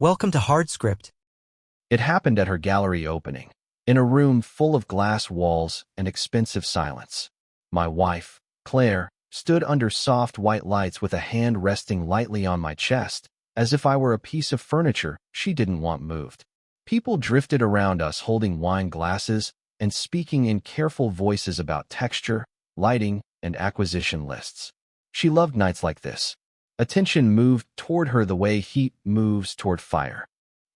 Welcome to Hard Script. It happened at her gallery opening, in a room full of glass walls and expensive silence. My wife, Claire, stood under soft white lights with a hand resting lightly on my chest, as if I were a piece of furniture she didn't want moved. People drifted around us holding wine glasses and speaking in careful voices about texture, lighting, and acquisition lists. She loved nights like this. Attention moved toward her the way heat moves toward fire.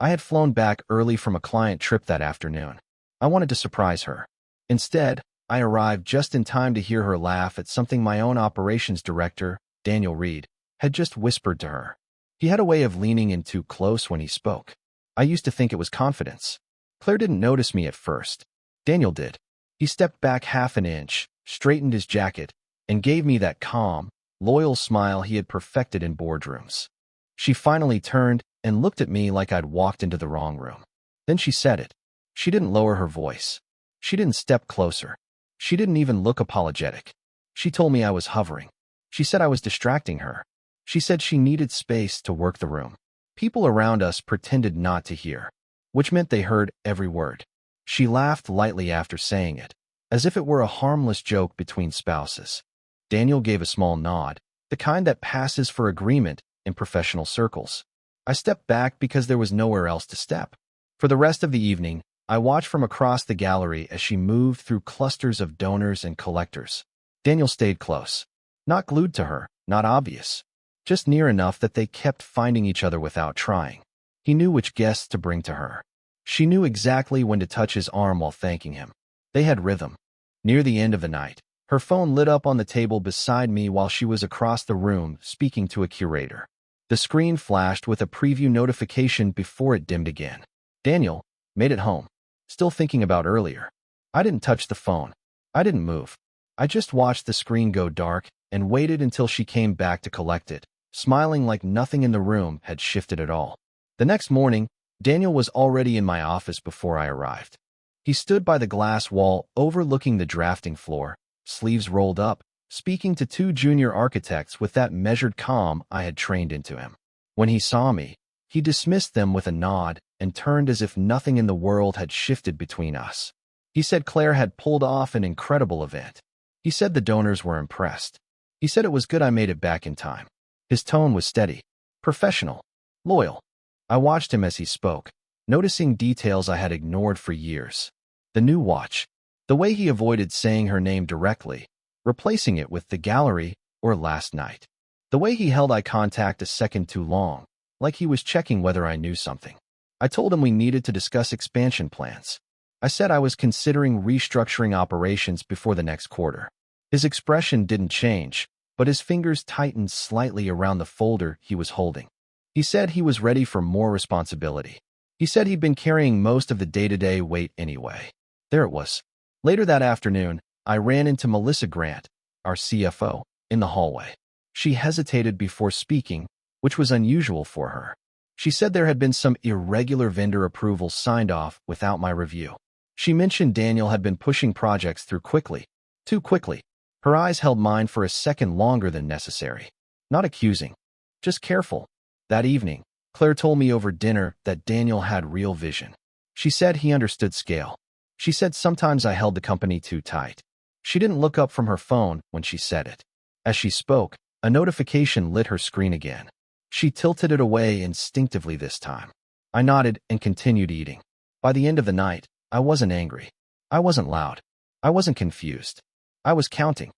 I had flown back early from a client trip that afternoon. I wanted to surprise her. Instead, I arrived just in time to hear her laugh at something my own operations director, Daniel Reed, had just whispered to her. He had a way of leaning in too close when he spoke. I used to think it was confidence. Claire didn't notice me at first. Daniel did. He stepped back half an inch, straightened his jacket, and gave me that calm, loyal smile he had perfected in boardrooms. She finally turned and looked at me like I'd walked into the wrong room. Then she said it. She didn't lower her voice. She didn't step closer. She didn't even look apologetic. She told me I was hovering. She said I was distracting her. She said she needed space to work the room. People around us pretended not to hear, which meant they heard every word. She laughed lightly after saying it, as if it were a harmless joke between spouses. Daniel gave a small nod, the kind that passes for agreement in professional circles. I stepped back because there was nowhere else to step. For the rest of the evening, I watched from across the gallery as she moved through clusters of donors and collectors. Daniel stayed close. Not glued to her, not obvious. Just near enough that they kept finding each other without trying. He knew which guests to bring to her. She knew exactly when to touch his arm while thanking him. They had rhythm. Near the end of the night, her phone lit up on the table beside me while she was across the room speaking to a curator. The screen flashed with a preview notification before it dimmed again. Daniel made it home, still thinking about earlier. I didn't touch the phone. I didn't move. I just watched the screen go dark and waited until she came back to collect it, smiling like nothing in the room had shifted at all. The next morning, Daniel was already in my office before I arrived. He stood by the glass wall overlooking the drafting floor, sleeves rolled up, speaking to two junior architects with that measured calm I had trained into him. When he saw me, he dismissed them with a nod and turned as if nothing in the world had shifted between us. He said Claire had pulled off an incredible event. He said the donors were impressed. He said it was good I made it back in time. His tone was steady, professional, loyal. I watched him as he spoke, noticing details I had ignored for years. The new watch, the way he avoided saying her name directly, replacing it with the gallery or last night. The way he held eye contact a second too long, like he was checking whether I knew something. I told him we needed to discuss expansion plans. I said I was considering restructuring operations before the next quarter. His expression didn't change, but his fingers tightened slightly around the folder he was holding. He said he was ready for more responsibility. He said he'd been carrying most of the day-to-day weight anyway. There it was. Later that afternoon, I ran into Melissa Grant, our CFO, in the hallway. She hesitated before speaking, which was unusual for her. She said there had been some irregular vendor approvals signed off without my review. She mentioned Daniel had been pushing projects through quickly, too quickly. Her eyes held mine for a second longer than necessary. Not accusing, just careful. That evening, Claire told me over dinner that Daniel had real vision. She said he understood scale. She said sometimes I held the company too tight. She didn't look up from her phone when she said it. As she spoke, a notification lit her screen again. She tilted it away instinctively this time. I nodded and continued eating. By the end of the night, I wasn't angry. I wasn't loud. I wasn't confused. I was counting.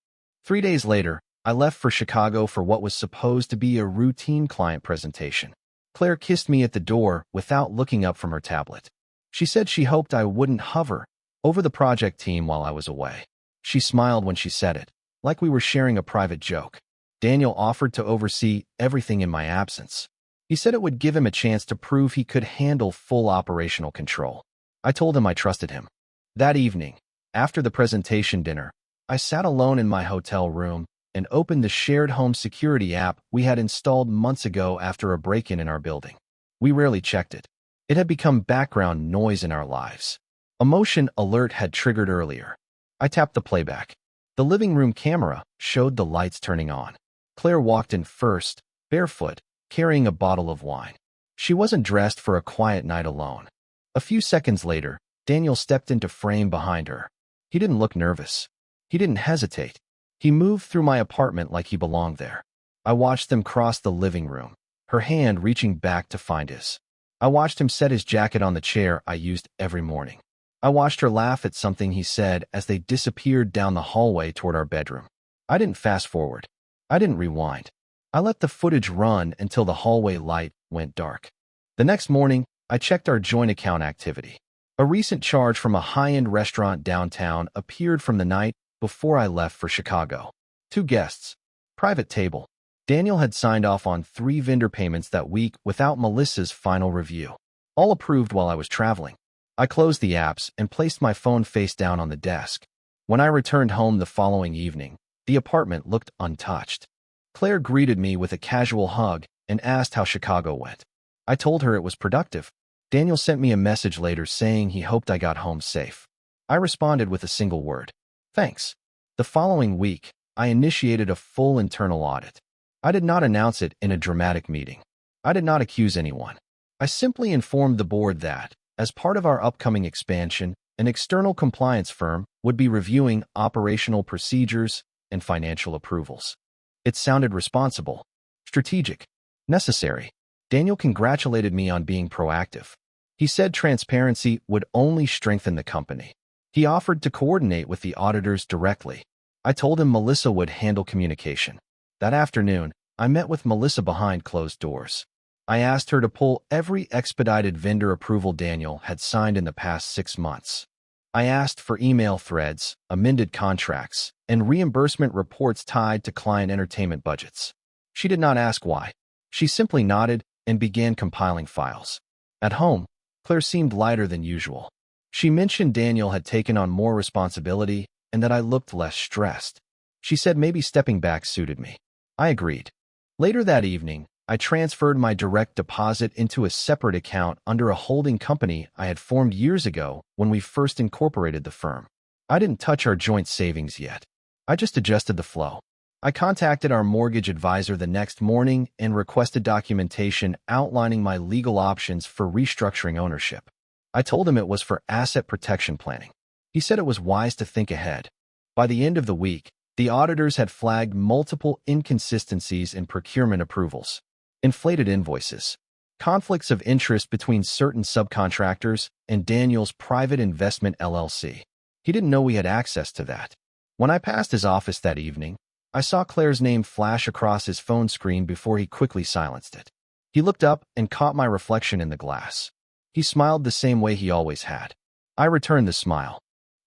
3 days later, I left for Chicago for what was supposed to be a routine client presentation. Claire kissed me at the door without looking up from her tablet. She said she hoped I wouldn't hover over the project team while I was away. She smiled when she said it, like we were sharing a private joke. Daniel offered to oversee everything in my absence. He said it would give him a chance to prove he could handle full operational control. I told him I trusted him. That evening, after the presentation dinner, I sat alone in my hotel room and opened the shared home security app we had installed months ago after a break-in in our building. We rarely checked it. It had become background noise in our lives. A motion alert had triggered earlier. I tapped the playback. The living room camera showed the lights turning on. Claire walked in first, barefoot, carrying a bottle of wine. She wasn't dressed for a quiet night alone. A few seconds later, Daniel stepped into frame behind her. He didn't look nervous. He didn't hesitate. He moved through my apartment like he belonged there. I watched them cross the living room, her hand reaching back to find his. I watched him set his jacket on the chair I used every morning. I watched her laugh at something he said as they disappeared down the hallway toward our bedroom. I didn't fast forward. I didn't rewind. I let the footage run until the hallway light went dark. The next morning, I checked our joint account activity. A recent charge from a high-end restaurant downtown appeared from the night before I left for Chicago. 2 guests. Private table. Daniel had signed off on 3 vendor payments that week without Melissa's final review. All approved while I was traveling. I closed the apps and placed my phone face down on the desk. When I returned home the following evening, the apartment looked untouched. Claire greeted me with a casual hug and asked how Chicago went. I told her it was productive. Daniel sent me a message later saying he hoped I got home safe. I responded with a single word. Thanks. The following week, I initiated a full internal audit. I did not announce it in a dramatic meeting. I did not accuse anyone. I simply informed the board that, as part of our upcoming expansion, an external compliance firm would be reviewing operational procedures and financial approvals. It sounded responsible, strategic, necessary. Daniel congratulated me on being proactive. He said transparency would only strengthen the company. He offered to coordinate with the auditors directly. I told him Melissa would handle communication. That afternoon, I met with Melissa behind closed doors. I asked her to pull every expedited vendor approval Daniel had signed in the past 6 months. I asked for email threads, amended contracts, and reimbursement reports tied to client entertainment budgets. She did not ask why. She simply nodded and began compiling files. At home, Claire seemed lighter than usual. She mentioned Daniel had taken on more responsibility and that I looked less stressed. She said maybe stepping back suited me. I agreed. Later that evening, I transferred my direct deposit into a separate account under a holding company I had formed years ago when we first incorporated the firm. I didn't touch our joint savings yet. I just adjusted the flow. I contacted our mortgage advisor the next morning and requested documentation outlining my legal options for restructuring ownership. I told him it was for asset protection planning. He said it was wise to think ahead. By the end of the week, the auditors had flagged multiple inconsistencies in procurement approvals, inflated invoices, conflicts of interest between certain subcontractors, and Daniel's private investment LLC. He didn't know we had access to that. When I passed his office that evening, I saw Claire's name flash across his phone screen before he quickly silenced it. He looked up and caught my reflection in the glass. He smiled the same way he always had. I returned the smile.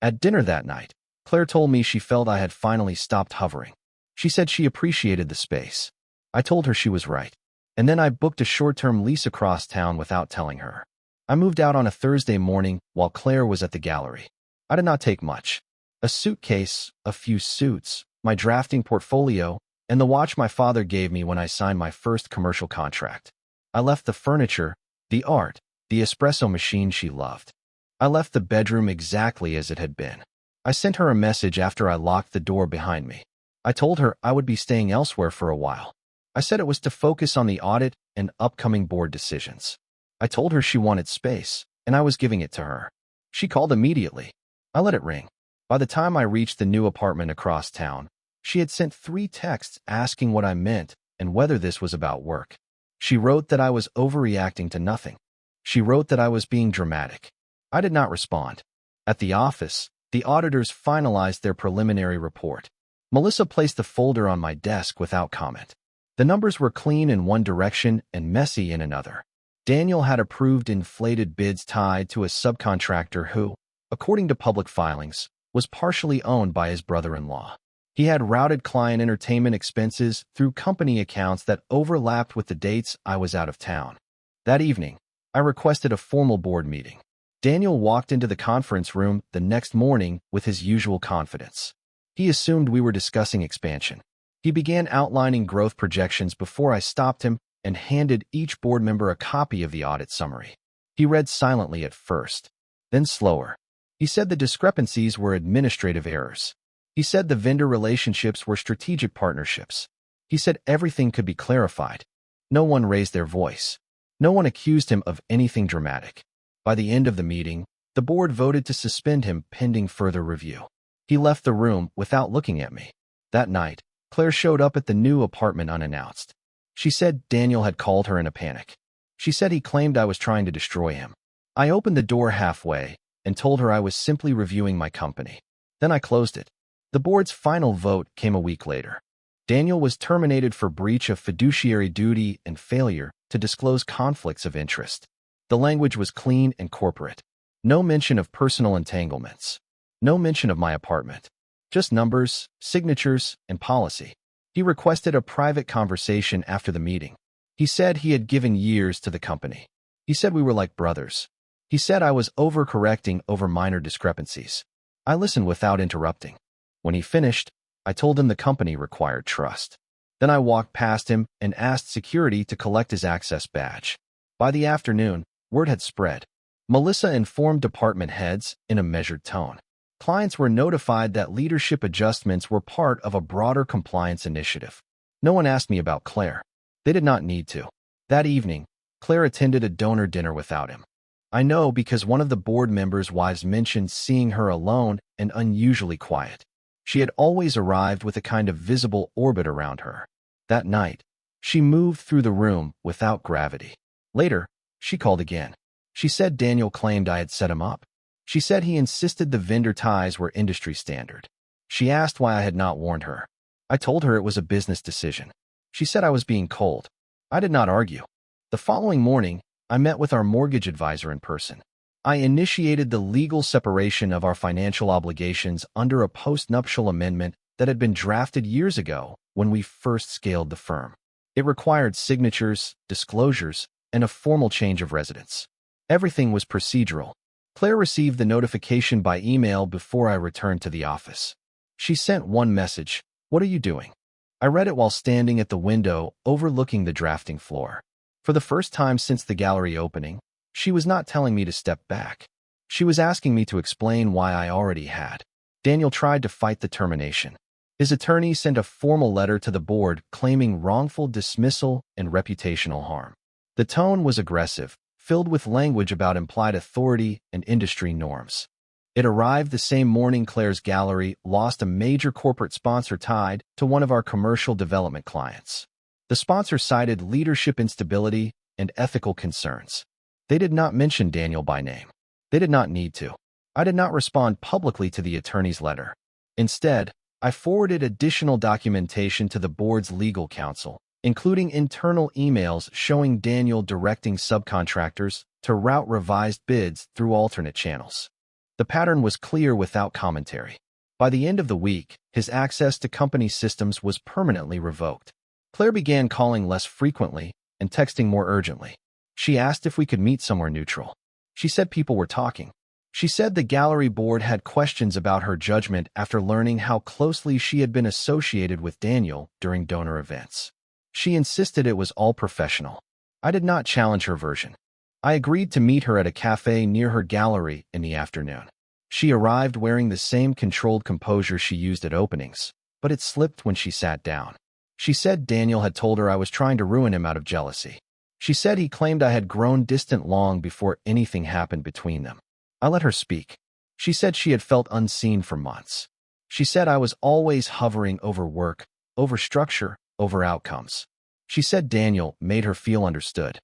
At dinner that night, Claire told me she felt I had finally stopped hovering. She said she appreciated the space. I told her she was right. And then I booked a short-term lease across town without telling her. I moved out on a Thursday morning while Claire was at the gallery. I did not take much. A suitcase, a few suits, my drafting portfolio, and the watch my father gave me when I signed my first commercial contract. I left the furniture, the art, the espresso machine she loved. I left the bedroom exactly as it had been. I sent her a message after I locked the door behind me. I told her I would be staying elsewhere for a while. I said it was to focus on the audit and upcoming board decisions. I told her she wanted space, and I was giving it to her. She called immediately. I let it ring. By the time I reached the new apartment across town, she had sent 3 texts asking what I meant and whether this was about work. She wrote that I was overreacting to nothing. She wrote that I was being dramatic. I did not respond. At the office, the auditors finalized their preliminary report. Melissa placed the folder on my desk without comment. The numbers were clean in one direction and messy in another. Daniel had approved inflated bids tied to a subcontractor who, according to public filings, was partially owned by his brother-in-law. He had routed client entertainment expenses through company accounts that overlapped with the dates I was out of town. That evening, I requested a formal board meeting. Daniel walked into the conference room the next morning with his usual confidence. He assumed we were discussing expansion. He began outlining growth projections before I stopped him and handed each board member a copy of the audit summary. He read silently at first, then slower. He said the discrepancies were administrative errors. He said the vendor relationships were strategic partnerships. He said everything could be clarified. No one raised their voice. No one accused him of anything dramatic. By the end of the meeting, the board voted to suspend him pending further review. He left the room without looking at me. That night, Claire showed up at the new apartment unannounced. She said Daniel had called her in a panic. She said he claimed I was trying to destroy him. I opened the door halfway and told her I was simply reviewing my company. Then I closed it. The board's final vote came a week later. Daniel was terminated for breach of fiduciary duty and failure to disclose conflicts of interest. The language was clean and corporate. No mention of personal entanglements. No mention of my apartment. Just numbers, signatures, and policy. He requested a private conversation after the meeting. He said he had given years to the company. He said we were like brothers. He said I was overcorrecting over minor discrepancies. I listened without interrupting. When he finished, I told him the company required trust. Then I walked past him and asked security to collect his access badge. By the afternoon, word had spread. Melissa informed department heads in a measured tone. Clients were notified that leadership adjustments were part of a broader compliance initiative. No one asked me about Claire. They did not need to. That evening, Claire attended a donor dinner without him. I know because one of the board members' wives mentioned seeing her alone and unusually quiet. She had always arrived with a kind of visible orbit around her. That night, she moved through the room without gravity. Later, she called again. She said Daniel claimed I had set him up. She said he insisted the vendor ties were industry standard. She asked why I had not warned her. I told her it was a business decision. She said I was being cold. I did not argue. The following morning, I met with our mortgage advisor in person. I initiated the legal separation of our financial obligations under a post-nuptial amendment that had been drafted years ago when we first scaled the firm. It required signatures, disclosures, and a formal change of residence. Everything was procedural. Claire received the notification by email before I returned to the office. She sent one message, "What are you doing?" I read it while standing at the window overlooking the drafting floor. For the first time since the gallery opening, she was not telling me to step back. She was asking me to explain why I already had. Daniel tried to fight the termination. His attorney sent a formal letter to the board claiming wrongful dismissal and reputational harm. The tone was aggressive, filled with language about implied authority and industry norms. It arrived the same morning Claire's gallery lost a major corporate sponsor tied to one of our commercial development clients. The sponsor cited leadership instability and ethical concerns. They did not mention Daniel by name. They did not need to. I did not respond publicly to the attorney's letter. Instead, I forwarded additional documentation to the board's legal counsel, including internal emails showing Daniel directing subcontractors to route revised bids through alternate channels. The pattern was clear without commentary. By the end of the week, his access to company systems was permanently revoked. Claire began calling less frequently and texting more urgently. She asked if we could meet somewhere neutral. She said people were talking. She said the gallery board had questions about her judgment after learning how closely she had been associated with Daniel during donor events. She insisted it was all professional. I did not challenge her version. I agreed to meet her at a cafe near her gallery in the afternoon. She arrived wearing the same controlled composure she used at openings, but it slipped when she sat down. She said Daniel had told her I was trying to ruin him out of jealousy. She said he claimed I had grown distant long before anything happened between them. I let her speak. She said she had felt unseen for months. She said I was always hovering over work, over structure, over outcomes. She said Daniel made her feel understood.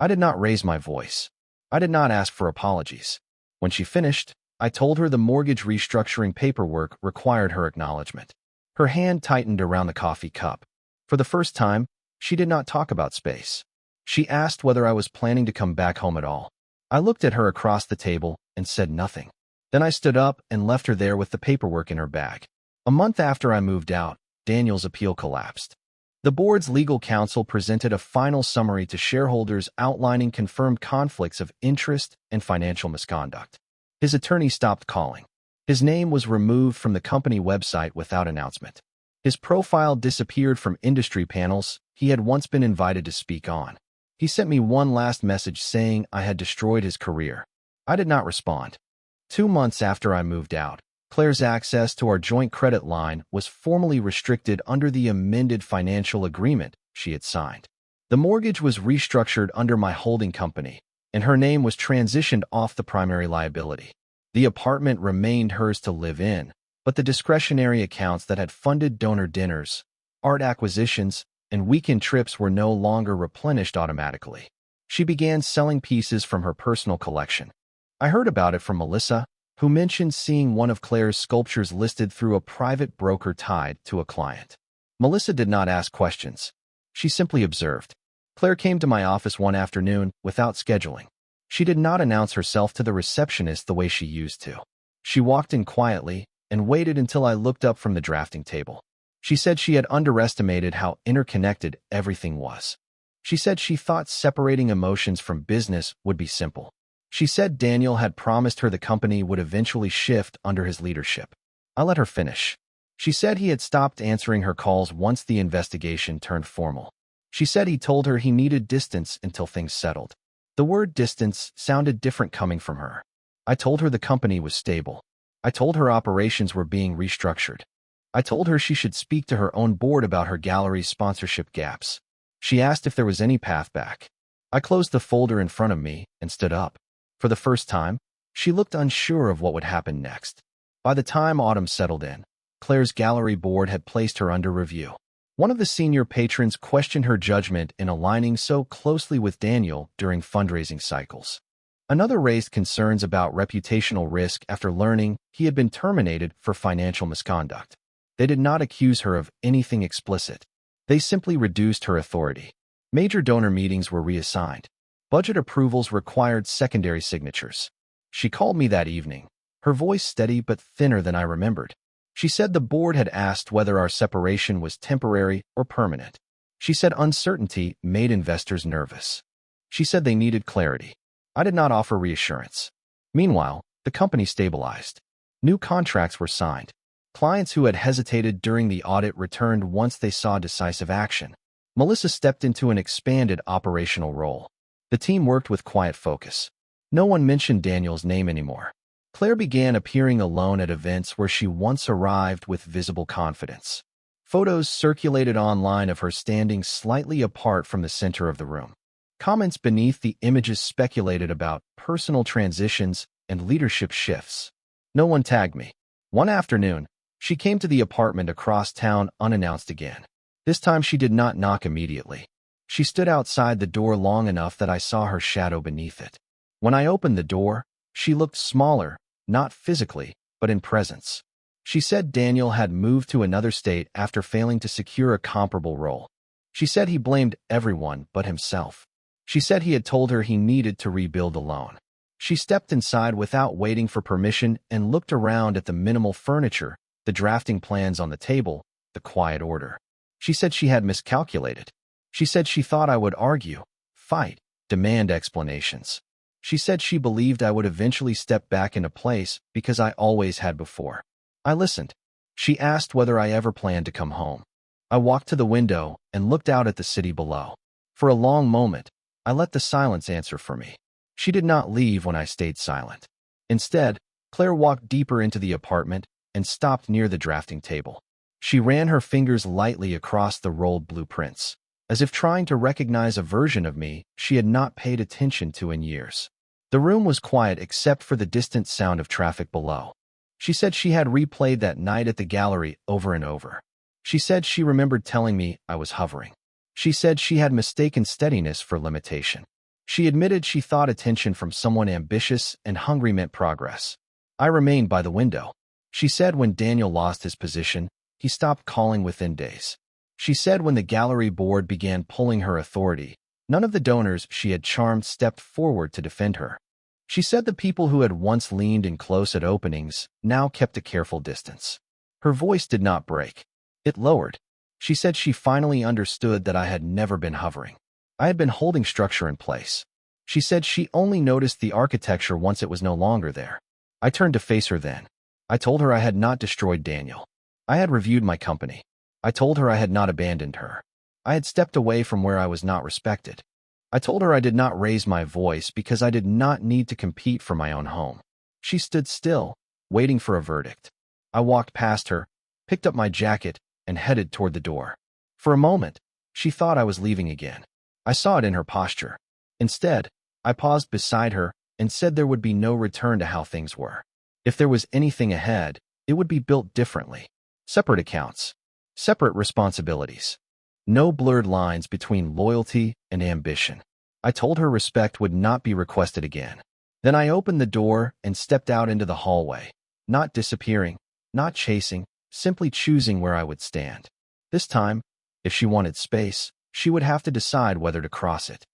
I did not raise my voice. I did not ask for apologies. When she finished, I told her the mortgage restructuring paperwork required her acknowledgement. Her hand tightened around the coffee cup. For the first time, she did not talk about space. She asked whether I was planning to come back home at all. I looked at her across the table and said nothing. Then I stood up and left her there with the paperwork in her bag. A month after I moved out, Daniel's appeal collapsed. The board's legal counsel presented a final summary to shareholders outlining confirmed conflicts of interest and financial misconduct. His attorney stopped calling. His name was removed from the company website without announcement. His profile disappeared from industry panels he had once been invited to speak on. He sent me one last message saying I had destroyed his career. I did not respond. 2 months after I moved out, Claire's access to our joint credit line was formally restricted under the amended financial agreement she had signed. The mortgage was restructured under my holding company, and her name was transitioned off the primary liability. The apartment remained hers to live in, but the discretionary accounts that had funded donor dinners, art acquisitions, and weekend trips were no longer replenished automatically. She began selling pieces from her personal collection. I heard about it from Melissa, who mentioned seeing one of Claire's sculptures listed through a private broker tied to a client. Melissa did not ask questions. She simply observed. Claire came to my office one afternoon without scheduling. She did not announce herself to the receptionist the way she used to. She walked in quietly and waited until I looked up from the drafting table. She said she had underestimated how interconnected everything was. She said she thought separating emotions from business would be simple. She said Daniel had promised her the company would eventually shift under his leadership. I let her finish. She said he had stopped answering her calls once the investigation turned formal. She said he told her he needed distance until things settled. The word distance sounded different coming from her. I told her the company was stable. I told her operations were being restructured. I told her she should speak to her own board about her gallery's sponsorship gaps. She asked if there was any path back. I closed the folder in front of me and stood up. For the first time, she looked unsure of what would happen next. By the time autumn settled in, Claire's gallery board had placed her under review. One of the senior patrons questioned her judgment in aligning so closely with Daniel during fundraising cycles. Another raised concerns about reputational risk after learning he had been terminated for financial misconduct. They did not accuse her of anything explicit. They simply reduced her authority. Major donor meetings were reassigned. Budget approvals required secondary signatures. She called me that evening, her voice steady but thinner than I remembered. She said the board had asked whether our separation was temporary or permanent. She said uncertainty made investors nervous. She said they needed clarity. I did not offer reassurance. Meanwhile, the company stabilized. New contracts were signed. Clients who had hesitated during the audit returned once they saw decisive action. Melissa stepped into an expanded operational role. The team worked with quiet focus. No one mentioned Daniel's name anymore. Claire began appearing alone at events where she once arrived with visible confidence. Photos circulated online of her standing slightly apart from the center of the room. Comments beneath the images speculated about personal transitions and leadership shifts. No one tagged me. One afternoon, she came to the apartment across town unannounced again. This time she did not knock immediately. She stood outside the door long enough that I saw her shadow beneath it. When I opened the door, she looked smaller, not physically, but in presence. She said Daniel had moved to another state after failing to secure a comparable role. She said he blamed everyone but himself. She said he had told her he needed to rebuild alone. She stepped inside without waiting for permission and looked around at the minimal furniture, the drafting plans on the table, the quiet order. She said she had miscalculated. She said she thought I would argue, fight, demand explanations. She said she believed I would eventually step back into place because I always had before. I listened. She asked whether I ever planned to come home. I walked to the window and looked out at the city below. For a long moment, I let the silence answer for me. She did not leave when I stayed silent. Instead, Claire walked deeper into the apartment and stopped near the drafting table. She ran her fingers lightly across the rolled blueprints, as if trying to recognize a version of me she had not paid attention to in years. The room was quiet except for the distant sound of traffic below. She said she had replayed that night at the gallery over and over. She said she remembered telling me I was hovering. She said she had mistaken steadiness for limitation. She admitted she thought attention from someone ambitious and hungry meant progress. I remained by the window. She said when Daniel lost his position, he stopped calling within days. She said when the gallery board began pulling her authority, none of the donors she had charmed stepped forward to defend her. She said the people who had once leaned in close at openings now kept a careful distance. Her voice did not break. It lowered. She said she finally understood that I had never been hovering. I had been holding structure in place. She said she only noticed the architecture once it was no longer there. I turned to face her then. I told her I had not destroyed Daniel. I had reviewed my company. I told her I had not abandoned her. I had stepped away from where I was not respected. I told her I did not raise my voice because I did not need to compete for my own home. She stood still, waiting for a verdict. I walked past her, picked up my jacket, and headed toward the door. For a moment, she thought I was leaving again. I saw it in her posture. Instead, I paused beside her and said there would be no return to how things were. If there was anything ahead, it would be built differently. Separate accounts, separate responsibilities. No blurred lines between loyalty and ambition. I told her respect would not be requested again. Then I opened the door and stepped out into the hallway, not disappearing, not chasing, simply choosing where I would stand. This time, if she wanted space, she would have to decide whether to cross it.